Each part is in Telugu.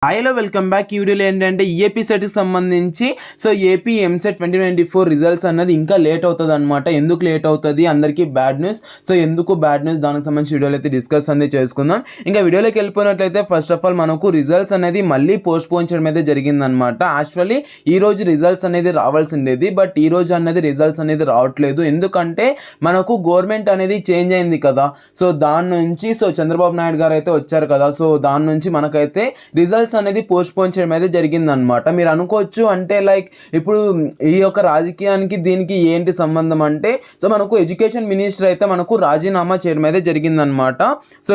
హాయ్లో వెల్కమ్ బ్యాక్. ఈ వీడియోలో ఏంటంటే ఏపీ సెట్కి సంబంధించి ఏపీ ఎంసెట్ 2024 రిజల్ట్స్ అన్నది ఇంకా లేట్ అవుతుంది అనమాట. ఎందుకు లేట్ అవుతుంది, అందరికీ బ్యాడ్ న్యూస్. ఎందుకు బ్యాడ్ న్యూస్, దానికి సంబంధించి వీడియోలో అయితే డిస్కస్ అనేది చేసుకుందాం. ఇంకా వీడియోలోకి వెళ్ళిపోయినట్లయితే ఫస్ట్ ఆఫ్ ఆల్ మనకు రిజల్ట్స్ అనేది మళ్ళీ పోస్ట్ పోన్ చేయడం అయితే జరిగిందనమాట. యాక్చువల్లీ ఈ రోజు రిజల్ట్స్ అనేది రావాల్సిండేది, బట్ ఈ రోజు అనేది రిజల్ట్స్ అనేది రావట్లేదు. ఎందుకంటే మనకు గవర్నమెంట్ అనేది చేంజ్ అయింది కదా. దాని నుంచి చంద్రబాబు నాయుడు గారు అయితే వచ్చారు కదా. దాని నుంచి మనకైతే రిజల్ట్స్ అనేది పోస్ట్ పోన్ చేయడం అయితే జరిగిందనమాట. మీరు అనుకోవచ్చు అంటే లైక్ ఇప్పుడు ఈ యొక్క రాజకీయానికి దీనికి ఏంటి సంబంధం అంటే మనకు ఎడ్యుకేషన్ మినిస్టర్ అయితే మనకు రాజీనామా చేయడం అయితే జరిగిందనమాట.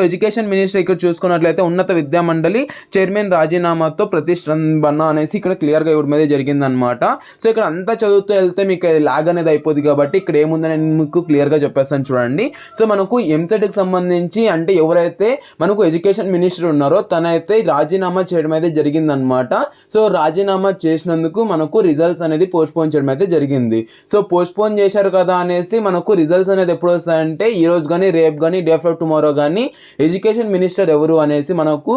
ఎడ్యుకేషన్ మినిస్టర్ ఇక్కడ చూసుకున్నట్లయితే ఉన్నత విద్యా మండలి చైర్మన్ రాజీనామాతో ప్రతిష్టంభన అనేసి ఇక్కడ క్లియర్గా ఇవ్వడం అయితే జరిగిందనమాట. ఇక్కడ అంతా చదువుతూ వెళ్తే మీకు లాగ్ అనేది అయిపోద్ది కాబట్టి ఇక్కడ ఏముందని నేను మీకు క్లియర్గా చెప్పేస్తాను చూడండి. మనకు ఎంసెట్కి సంబంధించి అంటే ఎవరైతే మనకు ఎడ్యుకేషన్ మినిస్టర్ ఉన్నారో తనైతే రాజీనామా చేయడం అయితే జరిగిందనమాట. రాజీనామా చేసినందుకు మనకు రిజల్ట్స్ అనేది పోస్ట్ పోన్ చేయడం అయితే జరిగింది. పోస్ట్ పోన్ చేశారు కదా అనేసి మనకు రిజల్ట్స్ అనేది ఎప్పుడు వస్తాయంటే ఈ రోజు కానీ రేపు కానీ డే ఆఫ్టర్ టుమారో కానీ ఎడ్యుకేషన్ మినిస్టర్ ఎవరు అనేసి మనకు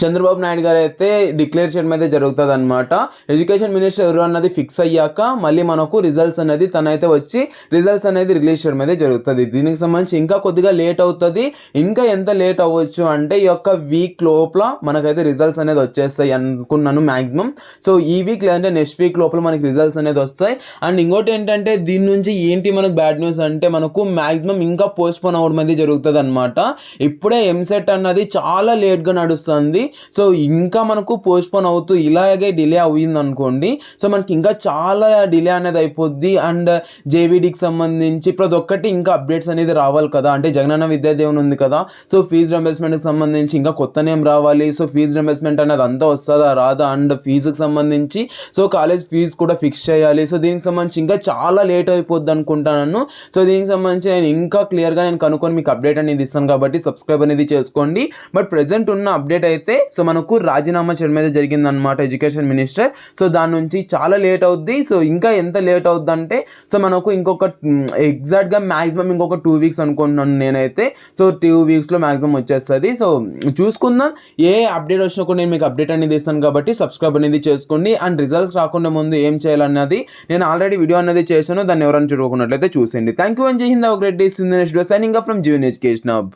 చంద్రబాబు నాయుడు గారు అయితే డిక్లేర్ చేయడం అయితే జరుగుతుంది అనమాట. ఎడ్యుకేషన్ మినిస్టర్ ఎవరు అన్నది ఫిక్స్ అయ్యాక మళ్ళీ మనకు రిజల్ట్స్ అనేది తనైతే వచ్చి రిజల్ట్స్ అనేది రిలీజ్ చేయడం అయితే జరుగుతుంది. దీనికి సంబంధించి ఇంకా కొద్దిగా లేట్ అవుతుంది. ఇంకా ఎంత లేట్ అవ్వచ్చు అంటే ఈ యొక్క వీక్ లోపల మనకైతే రిజల్ట్స్ అనేది వచ్చేస్తాయి అనుకున్నాను మ్యాక్సిమం. ఈ వీక్ లేదంటే నెక్స్ట్ వీక్ లోపల మనకి రిజల్ట్స్ అనేది వస్తాయి. అండ్ ఇంకోటి ఏంటంటే దీని నుంచి ఏంటి మనకు బ్యాడ్ న్యూస్ అంటే మనకు మ్యాక్సిమం ఇంకా పోస్ట్ పోన్ అవ్వడం అనేది జరుగుతుంది అనమాట. ఇప్పుడే ఎంసెట్ అన్నది చాలా లేట్గా నడుస్తుంది. ఇంకా మనకు పోస్ట్ పోన్ అవుతూ ఇలాగే డిలే అయ్యింది అనుకోండి. మనకి ఇంకా చాలా డిలే అనేది అయిపోద్ది. అండ్ జేవీడీకి సంబంధించి ప్రతి ఒక్కటి ఇంకా అప్డేట్స్ అనేది రావాలి కదా. అంటే జగనన్న విద్యాదీవెన ఉంది కదా. ఫీజు రింబర్స్మెంట్కి సంబంధించి ఇంకా కొత్త నేమ్ రావాలి. ఫీజు రింబర్స్మెంట్ అనేది అంతా వస్తుందా రాదా, అండ్ ఫీజుకి సంబంధించి కాలేజ్ ఫీజు కూడా ఫిక్స్ చేయాలి. దీనికి సంబంధించి ఇంకా చాలా లేట్ అయిపోద్ది అనుకుంటాను. దీనికి సంబంధించి నేను ఇంకా క్లియర్గా నేను కనుక్కొని మీకు అప్డేట్ అనేది ఇస్తాను కాబట్టి సబ్స్క్రైబ్ అనేది చేసుకోండి. బట్ ప్రెజెంట్ ఉన్న అప్డేట్ అయితే మనకు రాజీనామా చేయడం అయితే జరిగిందనమాట ఎడ్యుకేషన్ మినిస్టర్. దాని నుంచి చాలా లేట్ అవుద్ది. ఇంకా ఎంత లేట్ అవుద్ది అంటే మనకు ఇంకొక ఎగ్జాక్ట్గా మ్యాక్సిమం ఇంకొక 2 వీక్స్ అనుకుంటున్నాను నేనైతే. 2 వీక్స్లో మ్యాక్సిమం వచ్చేస్తుంది. చూసుకుందాం. ఏ అప్డేట్ వచ్చినా కూడా నేను మీకు అప్డేట్ అనేది ఇస్తాను కాబట్టి సబ్స్క్రైబ్ అనేది చేసుకోండి. అండ్ రిజల్ట్స్ రాకుండా ముందు ఏం చేయాలన్నది నేను ఆల్రెడీ వీడియో అనేది చేశాను. దాన్ని ఎవరైనా చూడకున్నట్లయితే చూసేయండి. థ్యాంక్ యూ అండ్ జై Hind. Great day. Signing off from Jeevan education hub.